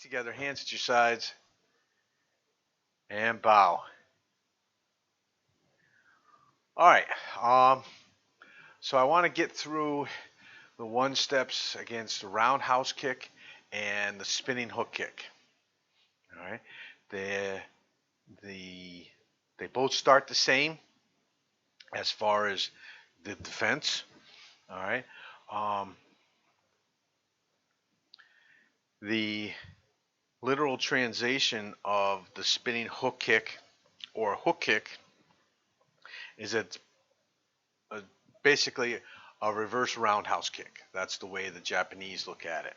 Together, hands at your sides, and bow. All right. So I want to get through the one steps against the roundhouse kick and the spinning hook kick. All right. The they both start the same as far as the defense. All right. Um, the literal translation of the spinning hook kick or hook kick is it's basically a reverse roundhouse kick. That's the way the Japanese look at it.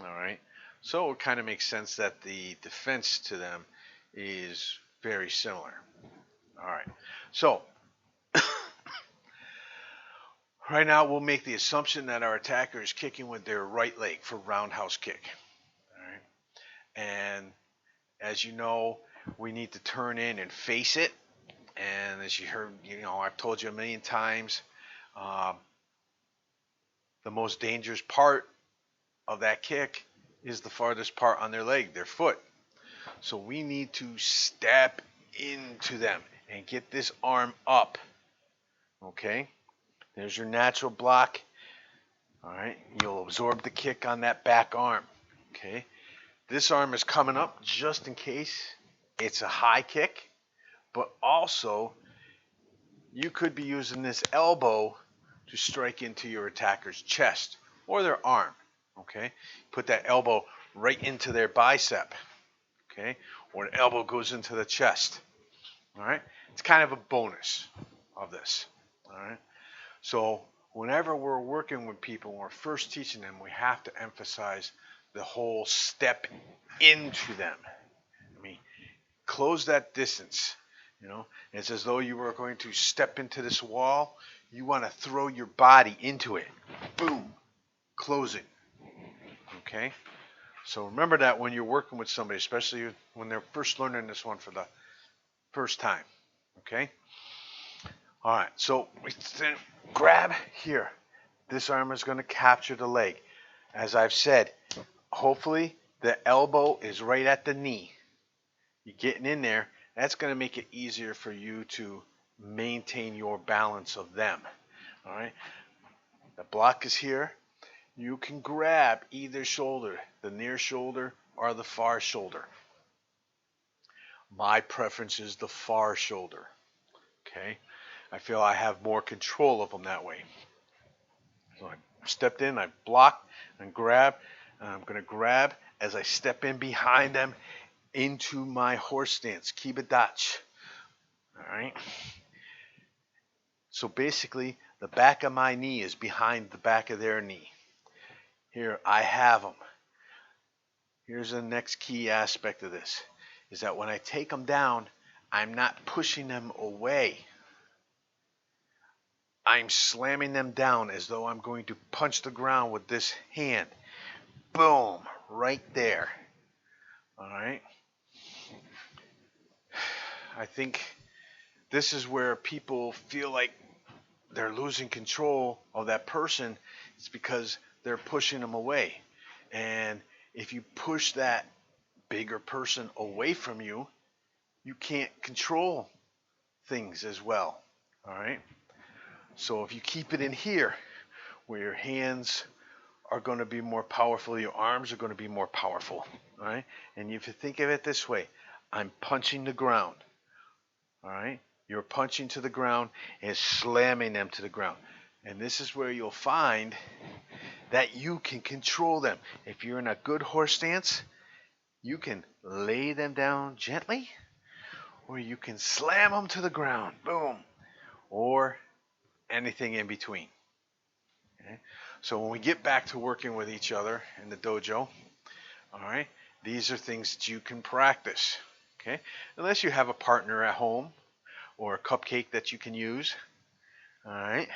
All right. So it kind of makes sense that the defense to them is very similar. All right. So right now we'll make the assumption that our attacker is kicking with their right leg for roundhouse kick. All right. And as you know, we need to turn in and face it. And as you heard, I've told you a million times, the most dangerous part of that kick is the farthest part on their leg, their foot. So we need to step into them and get this arm up. Okay? There's your natural block. All right? You'll absorb the kick on that back arm. Okay? This arm is coming up just in case it's a high kick, but also you could be using this elbow to strike into your attacker's chest or their arm. Okay? Put that elbow right into their bicep. Okay? Or the elbow goes into the chest. All right? It's kind of a bonus of this. All right? So whenever we're working with people, when we're first teaching them, we have to emphasize the whole step into them. I mean, close that distance. It's as though you were going to step into this wall. You want to throw your body into it. Boom. Closing. Okay? So remember that when you're working with somebody, especially when they're first learning this one for the first time. Okay? All right. So we grab here. This arm is going to capture the leg. As I've said, hopefully the elbow is right at the knee. You're getting in there. That's going to make it easier for you to maintain your balance of them. All right. The block is here. You can grab either shoulder, the near shoulder or the far shoulder. My preference is the far shoulder. Okay. I feel I have more control of them that way. So I stepped in, I blocked and grabbed. And I'm going to grab as I step in behind them into my horse stance, Kibadachi. All right. So basically, the back of my knee is behind the back of their knee. Here, I have them. Here's the next key aspect of this, is that when I take them down, I'm not pushing them away. I'm slamming them down as though I'm going to punch the ground with this hand. Boom, right there. All right. I think this is where people feel like they're losing control of that person. It's because they're pushing them away. And if you push that bigger person away from you, you can't control things as well. All right. So if you keep it in here, where your hands are going to be more powerful, your arms are going to be more powerful. All right. And if you think of it this way, I'm punching the ground. All right. You're punching to the ground and slamming them to the ground. And this is where you'll find that you can control them. If you're in a good horse stance, you can lay them down gently, or you can slam them to the ground. Boom. Or anything in between. Okay? So when we get back to working with each other in the dojo, all right, these are things that you can practice. Okay? Unless you have a partner at home or a cupcake that you can use. All right.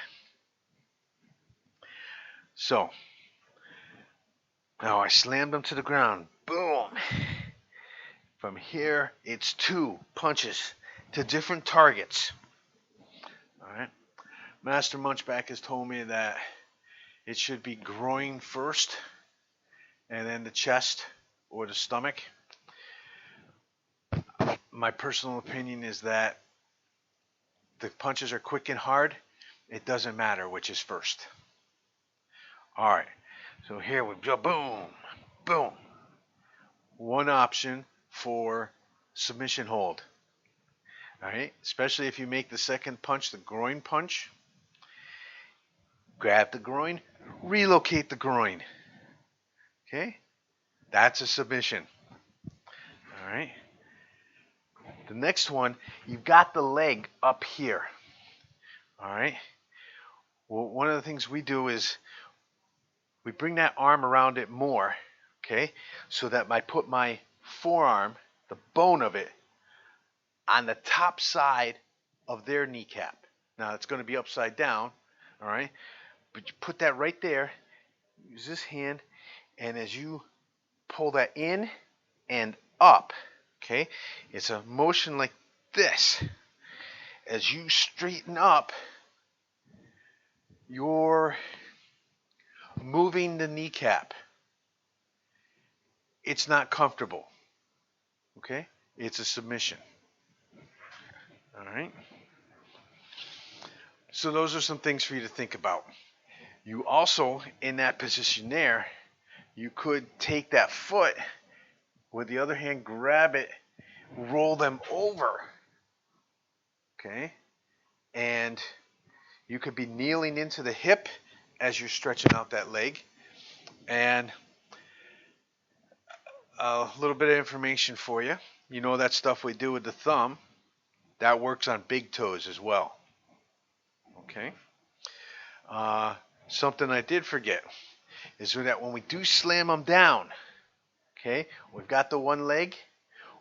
So now I slammed them to the ground. Boom. From here, it's 2 punches to different targets. All right. Master Munchback has told me that it should be groin first, and then the chest or the stomach. My personal opinion is that the punches are quick and hard. It doesn't matter which is first. All right. So here we go. Boom. Boom. One option for submission hold. All right. Especially if you make the second punch the groin punch. Grab the groin. Relocate the groin. Okay. That's a submission. All right. The next one, you've got the leg up here. All right. Well, one of the things we do is we bring that arm around it more, okay, so that I put my forearm, the bone of it, on the top side of their kneecap. Now, it's going to be upside down, all right, but you put that right there, use this hand, and as you pull that in and up, okay, it's a motion like this. As you straighten up, you're moving the kneecap. It's not comfortable. Okay? It's a submission. All right? So those are some things for you to think about. You also, in that position there, you could take that foot, with the other hand, grab it, roll them over. Okay? And you could be kneeling into the hip as you're stretching out that leg. And a little bit of information for you. You know that stuff we do with the thumb, that works on big toes as well. Okay. Something I did forget is that when we do slam them down, okay, we've got the one leg,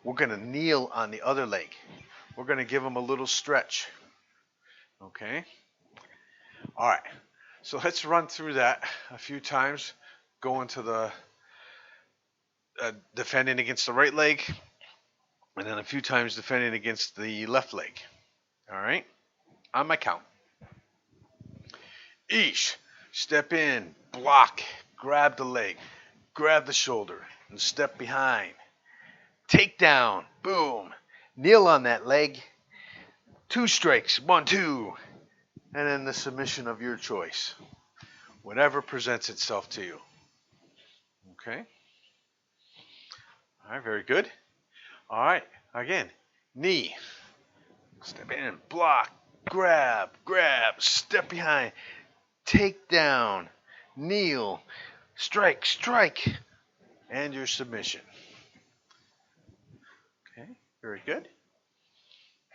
we're going to kneel on the other leg. We're going to give them a little stretch. Okay. All right. So let's run through that a few times, going to the defending against the right leg, and then a few times defending against the left leg. All right? On my count. Each, step in, block, grab the leg, grab the shoulder, and step behind. Takedown, boom, kneel on that leg. 2 strikes, 1, 2, and then the submission of your choice. Whatever presents itself to you. Okay? All right, very good. All right, again, knee. Step in, block, grab, step behind, take down, kneel, strike, and your submission. Okay, very good.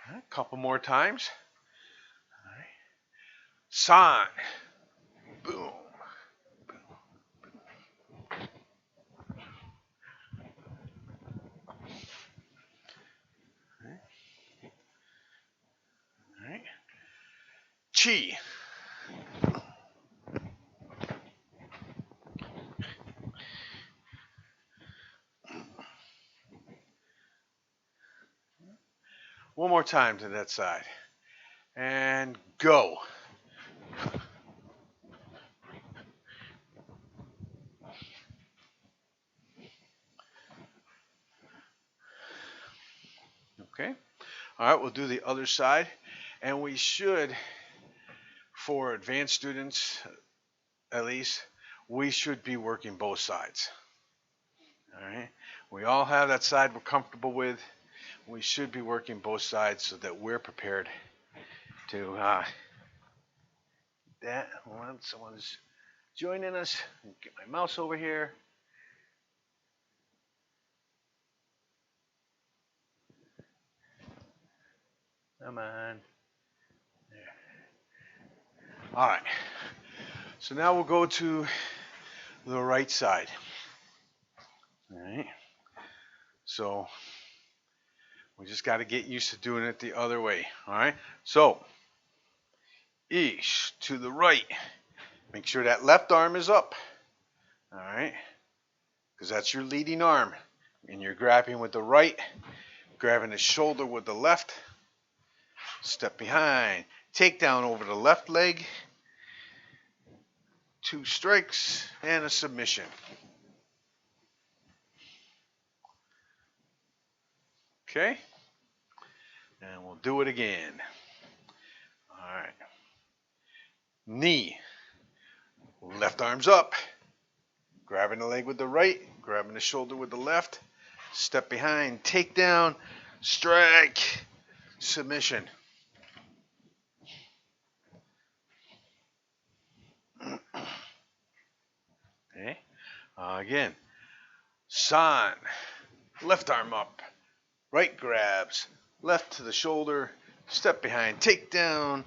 All right, a couple more times. All right. San. Boom. Chi. One more time to that side. And go. Okay. All right, we'll do the other side. And we should, for advanced students at least, we should be working both sides. All right. We all have that side we're comfortable with. We should be working both sides so that we're prepared to that. Once someone's joining us, get my mouse over here. Come on. There. All right. So now we'll go to the right side. All right. So we just got to get used to doing it the other way. All right. So ish to the right. Make sure that left arm is up. All right. Because that's your leading arm. And you're grabbing with the right, grabbing the shoulder with the left. Step behind. Take down over the left leg. 2 strikes and a submission. Okay? And we'll do it again. All right. Knee. Left arm's up. Grabbing the leg with the right. Grabbing the shoulder with the left. Step behind. Takedown. Strike. Submission. Okay. Again. San. Left arm up. Right grabs. Left to the shoulder. Step behind. Takedown.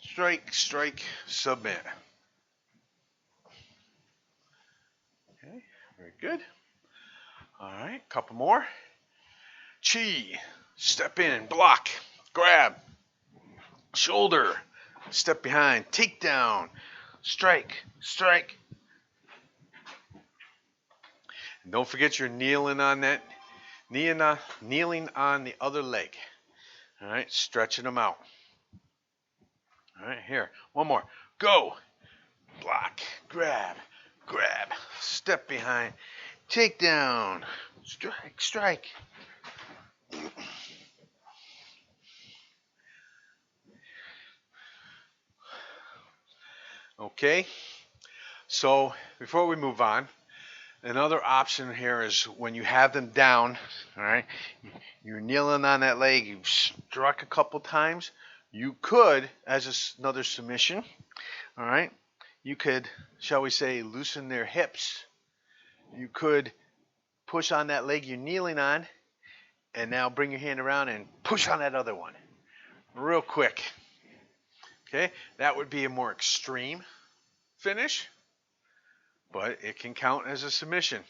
Strike. Strike. Submit. Okay. Very good. All right. Couple more. Chi. Step in. Block. Grab. Shoulder. Step behind. Takedown. Strike. Strike. And don't forget you're kneeling on that. Kneeling on the other leg. All right. Stretching them out. All right. Here. One more. Go. Block. Grab. Grab. Step behind. Takedown. Strike. Strike. Okay. So before we move on, another option here is when you have them down, all right, you're kneeling on that leg, you've struck a couple times, you could, as another submission, all right, you could, shall we say, loosen their hips. You could push on that leg you're kneeling on, and now bring your hand around and push on that other one. Real quick. Okay, that would be a more extreme finish, but it can count as a submission.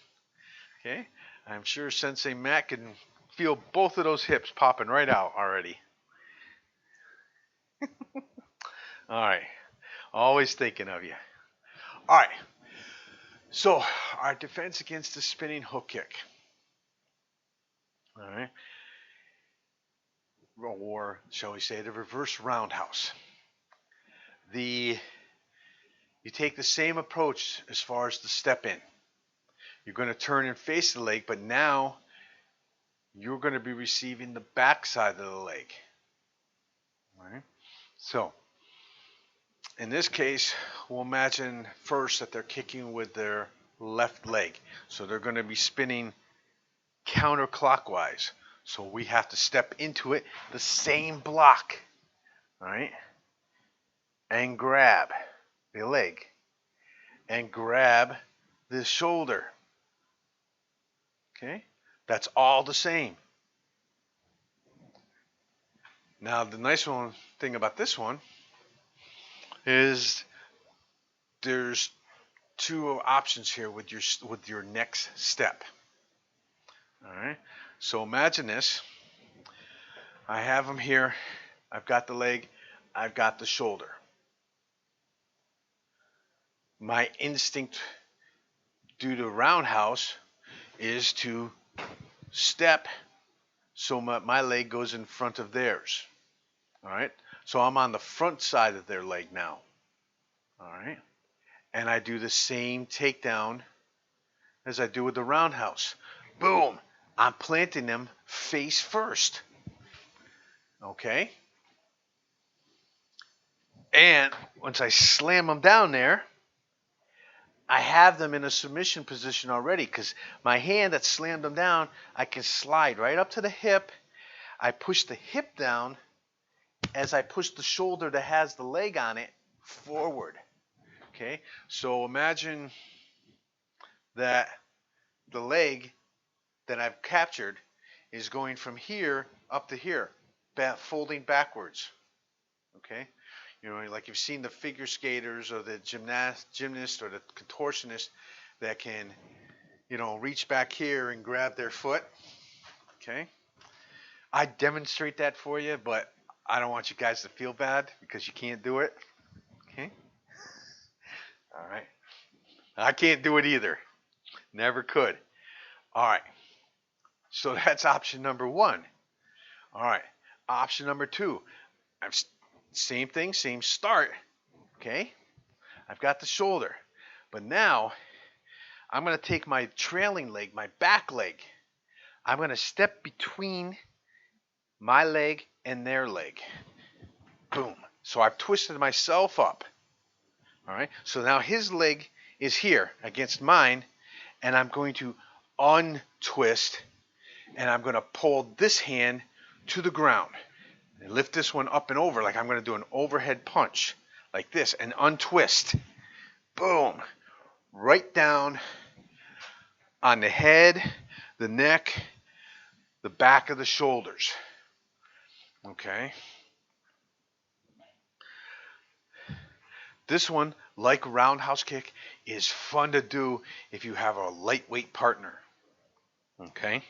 Okay, I'm sure Sensei Matt can feel both of those hips popping right out already. All right, always thinking of you. All right, so our defense against the spinning hook kick. All right, or shall we say the reverse roundhouse. You take the same approach as far as the step in. You're going to turn and face the leg, but now you're going to be receiving the back side of the leg. All right. So in this case, we'll imagine first that they're kicking with their left leg. So they're going to be spinning counterclockwise. So we have to step into it, the same block, all right, and grab the leg and grab the shoulder. Okay, that's all the same. Now the nice thing about this one is there's two options here with your next step. All right, so imagine this. I have them here. I've got the leg. I've got the shoulder. My instinct due to roundhouse is to step so my leg goes in front of theirs. All right, so I'm on the front side of their leg now. All right, and I do the same takedown as I do with the roundhouse. Boom, I'm planting them face first. Okay, and once I slam them down there, I have them in a submission position already because my hand that slammed them down, I can slide right up to the hip. I push the hip down as I push the shoulder that has the leg on it forward. Okay, so imagine that the leg that I've captured is going from here up to here, folding backwards. Okay, you know, like you've seen the figure skaters or the gymnast or the contortionist that can, you know, reach back here and grab their foot. Okay, I demonstrate that for you, but I don't want you guys to feel bad because you can't do it. Okay, all right, I can't do it either. Never could. All right, so that's option number one. All right, option number two. Same thing, same start. Okay, I've got the shoulder, but now I'm going to take my trailing leg, my back leg. I'm going to step between my leg and their leg. Boom. So I've twisted myself up. All right. So now his leg is here against mine, and I'm going to untwist, and I'm going to pull this hand to the ground and lift this one up and over like I'm going to do an overhead punch like this and untwist. Boom. Right down on the head, the neck, the back of the shoulders. Okay. This one, like roundhouse kick, is fun to do if you have a lightweight partner. Okay.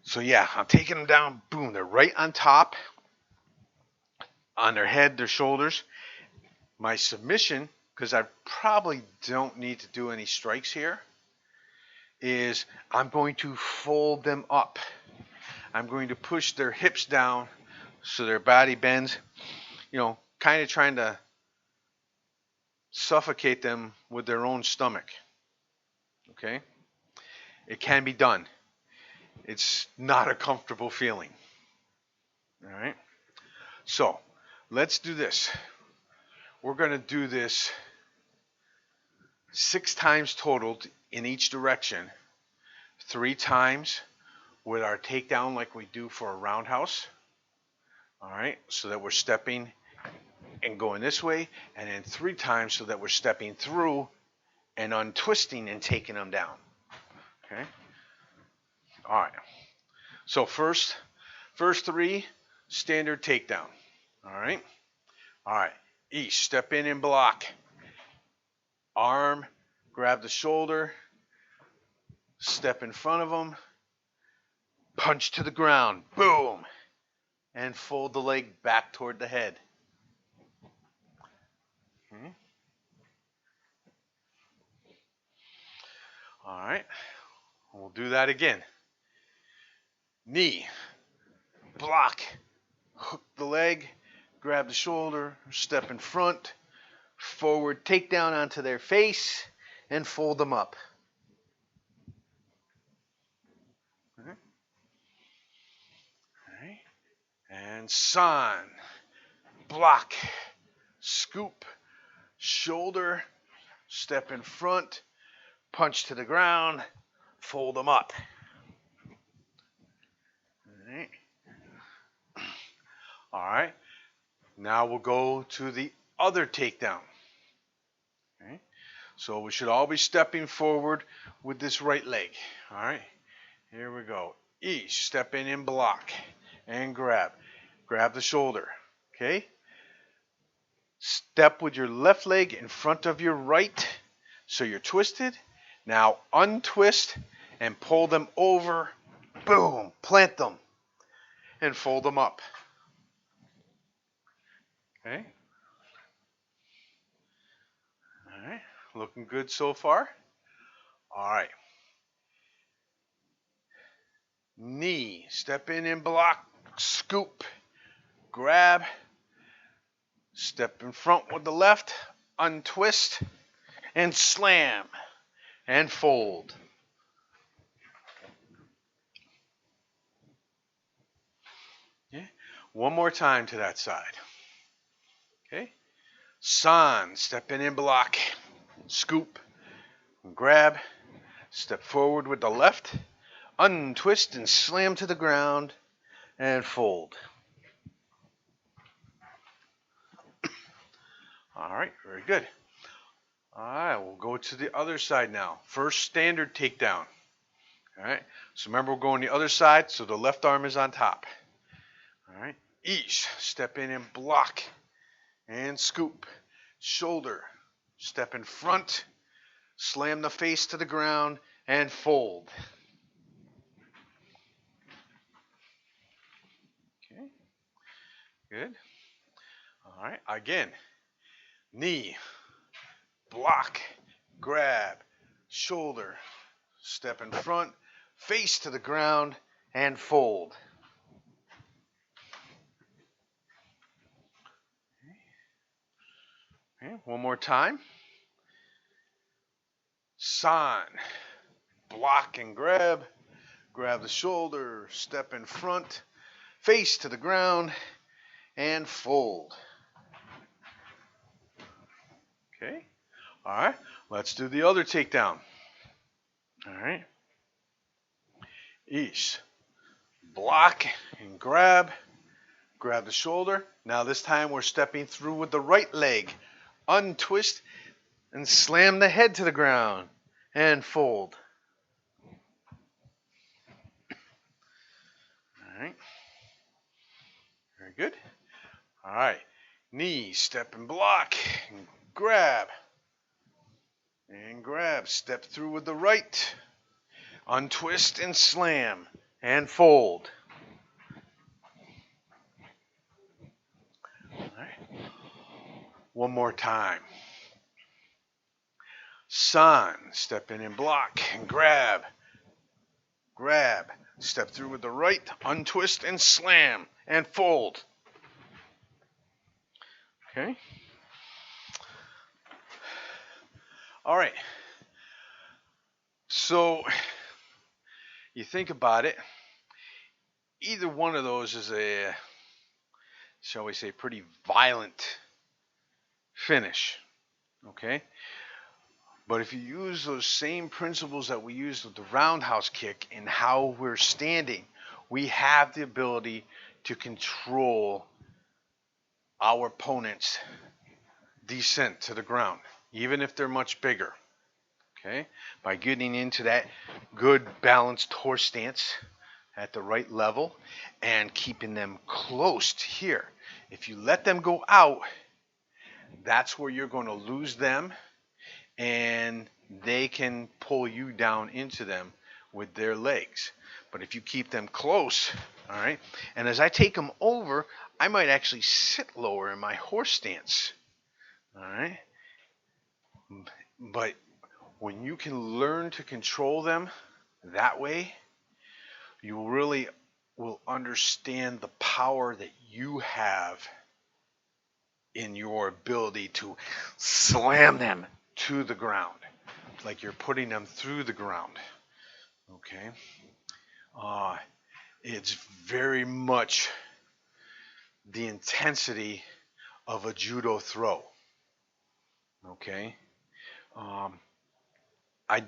So yeah, I'm taking them down. Boom. They're right on top, on their head, their shoulders. My submission, because I probably don't need to do any strikes here, is I'm going to fold them up. I'm going to push their hips down so their body bends, kind of trying to suffocate them with their own stomach. Okay? It can be done. It's not a comfortable feeling. All right? So, let's do this. We're going to do this 6 times total in each direction. 3 times with our takedown like we do for a roundhouse. All right? So that we're stepping and going this way, and then 3 times so that we're stepping through and untwisting and taking them down. Okay? All right. So first 3, standard takedown. All right? All right. Each, step in and block. Arm, grab the shoulder, step in front of them, punch to the ground, boom, and fold the leg back toward the head. Okay. All right. We'll do that again. Knee, block, hook the leg, grab the shoulder, step in front, forward takedown onto their face, and fold them up. Okay. All right. And san, block, scoop, shoulder, step in front, punch to the ground, fold them up. All right. All right. Now we'll go to the other takedown. Okay. So we should all be stepping forward with this right leg. All right. Here we go. Each, step in and block and grab. Grab the shoulder. Okay. Step with your left leg in front of your right so you're twisted. Now untwist and pull them over. Boom. Plant them and fold them up. Okay. All right. Looking good so far. All right. Knee. Step in and block. Scoop. Grab. Step in front with the left. Untwist. And slam. And fold. Okay. One more time to that side. Okay. San. Step in and block. Scoop. Grab. Step forward with the left. Untwist and slam to the ground. And fold. All right. Very good. All right. We'll go to the other side now. First standard takedown. All right. So remember, we're going the other side, so the left arm is on top. All right. Each, step in and block. And scoop. Shoulder. Step in front. Slam the face to the ground and fold. Okay. Good. All right. Again. Knee. Block. Grab. Shoulder. Step in front. Face to the ground and fold. Okay. One more time. San. block and grab. Grab the shoulder, step in front, face to the ground, and fold. Okay. All right. Let's do the other takedown. All right. Each. Block and grab. Grab the shoulder. Now this time we're stepping through with the right leg. Untwist and slam the head to the ground and fold. All right. Very good. All right. Knee, step and block and grab. And grab. Step through with the right. Untwist and slam and fold. All right. One more time. San, step in and block and grab. Grab. Step through with the right, untwist and slam and fold. Okay. All right. So you think about it, either one of those is a, shall we say, pretty violent finish. Okay. But if you use those same principles that we used with the roundhouse kick and how we're standing, we have the ability to control our opponent's descent to the ground, even if they're much bigger. Okay? By getting into that good balanced horse stance at the right level and keeping them close to here. If you let them go out, that's where you're going to lose them, and they can pull you down into them with their legs. But if you keep them close, all right, and as I take them over, I might actually sit lower in my horse stance, all right? But when you can learn to control them that way, you really will understand the power that you have in your ability to slam them to the ground, like you're putting them through the ground. Okay. It's very much the intensity of a judo throw. Okay. I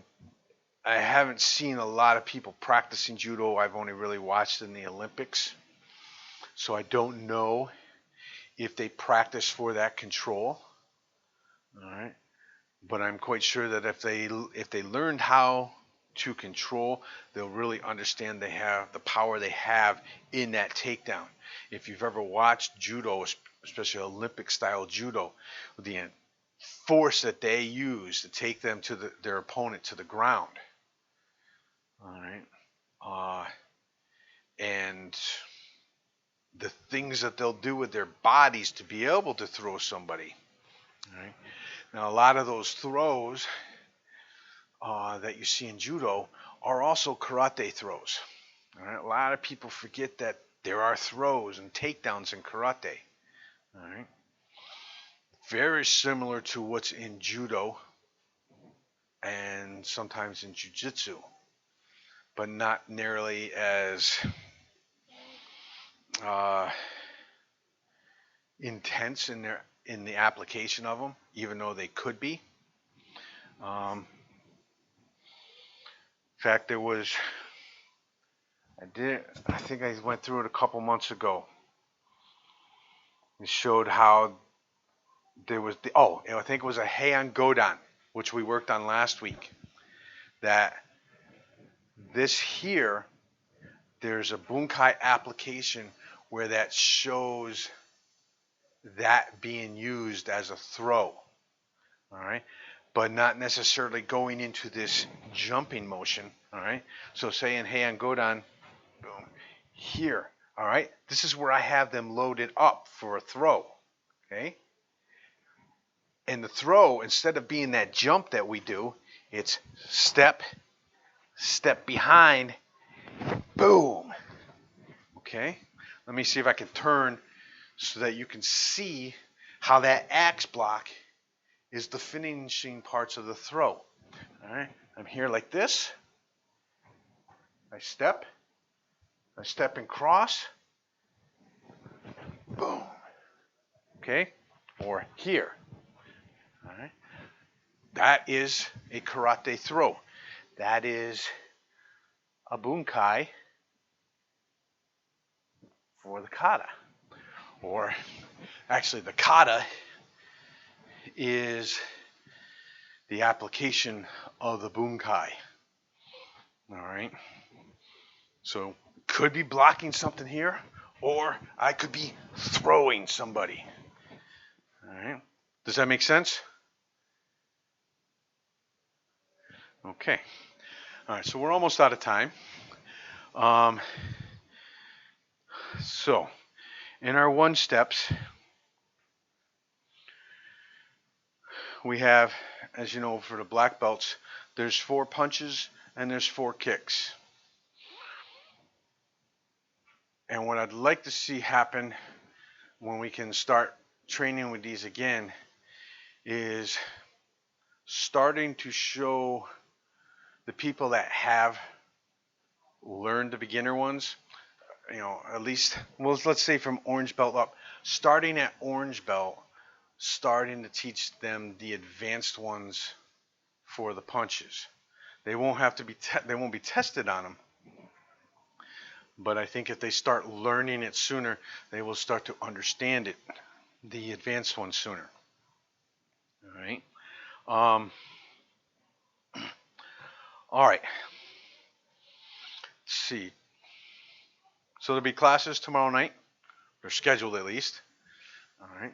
haven't seen a lot of people practicing judo. I've only really watched in the Olympics, so I don't know if they practice for that control. All right. But I'm quite sure that if they learned how to control, they'll really understand they have the power they have in that takedown. If you've ever watched judo, especially Olympic style judo, the force that they use to take them to their opponent to the ground. All right. And the things that they'll do with their bodies to be able to throw somebody. All right. Now, a lot of those throws that you see in judo are also karate throws. All right? A lot of people forget that there are throws and takedowns in karate. All right? Very similar to what's in judo and sometimes in jiu-jitsu, but not nearly as intense in the application of them, even though they could be. In fact, there was, I think I went through it a couple months ago. It showed how there was, I think it was a Heian Godan, which we worked on last week. That this here, there's a bunkai application where that shows that being used as a throw. All right. But not necessarily going into this jumping motion, all right? So say in Heian Godan, boom, here, all right? This is where I have them loaded up for a throw, okay? And the throw, instead of being that jump that we do, it's step, step behind, boom, okay? Let me see if I can turn so that you can see how that axe block is the finishing parts of the throw. All right, I'm here like this. I step and cross, boom, okay, or here, all right. That is a karate throw. That is a bunkai for the kata. Or actually the kata is the application of the bunkai. All right. So could be blocking something here, or I could be throwing somebody. All right. Does that make sense? Okay. All right. So we're almost out of time. So in our 1 steps, we have, as you know, for the black belts, there's 4 punches and there's 4 kicks. And what I'd like to see happen when we can start training with these again is starting to show the people that have learned the beginner ones, you know, at least, well, let's say from orange belt up, starting at orange belt, starting to teach them the advanced ones for the punches. They won't have to be they won't be tested on them, but I think if they start learning it sooner, they will start to understand it, the advanced ones, sooner. All right. All right. Let's see. So there'll be classes tomorrow night. They're scheduled at least. All right.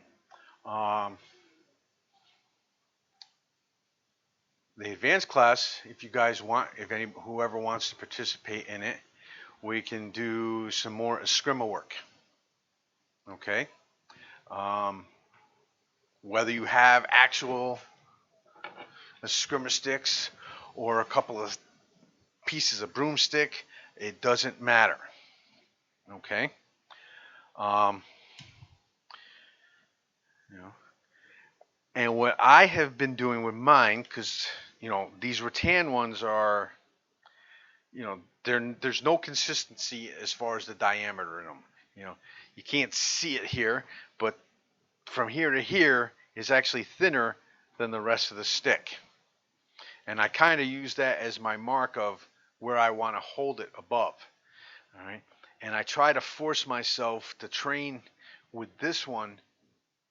The advanced class, if you guys want, whoever wants to participate in it, we can do some more Eskrima work. Okay. Whether you have actual Eskrima sticks or a couple of pieces of broomstick, it doesn't matter. Okay. You know, and what I have been doing with mine, because you know these rattan ones are, you know, there's no consistency as far as the diameter in them. You know, you can't see it here, but from here to here is actually thinner than the rest of the stick. And I kind of use that as my mark of where I want to hold it above. All right. And I try to force myself to train with this one,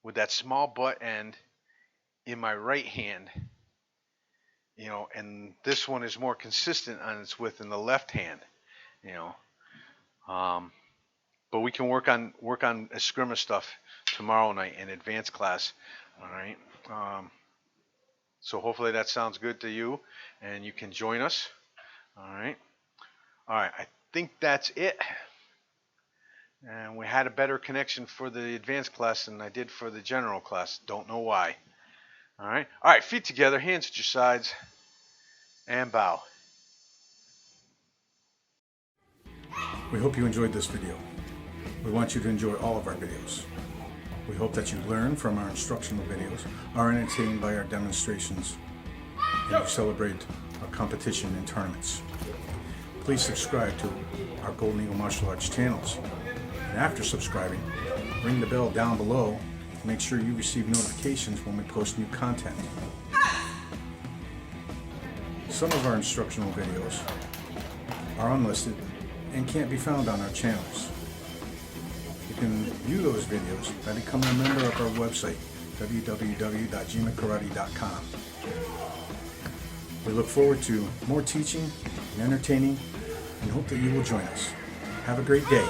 with that small butt end in my right hand, you know, and this one is more consistent on its width in the left hand, you know. But we can work on Eskrima stuff tomorrow night in advanced class. All right. So hopefully that sounds good to you, and you can join us. All right. All right. I think that's it. And we had a better connection for the advanced class than I did for the general class. Don't know why. All right. All right. Feet together, hands at your sides, and bow. We hope you enjoyed this video. We want you to enjoy all of our videos. We hope that you learn from our instructional videos, are entertained by our demonstrations, and you celebrate our competition and tournaments. Please subscribe to our Golden Eagle Martial Arts channels. And after subscribing, ring the bell down below to make sure you receive notifications when we post new content. Some of our instructional videos are unlisted and can't be found on our channels. You can view those videos by becoming a member of our website, www.jimakarate.com. We look forward to more teaching and entertaining and hope that you will join us. Have a great day.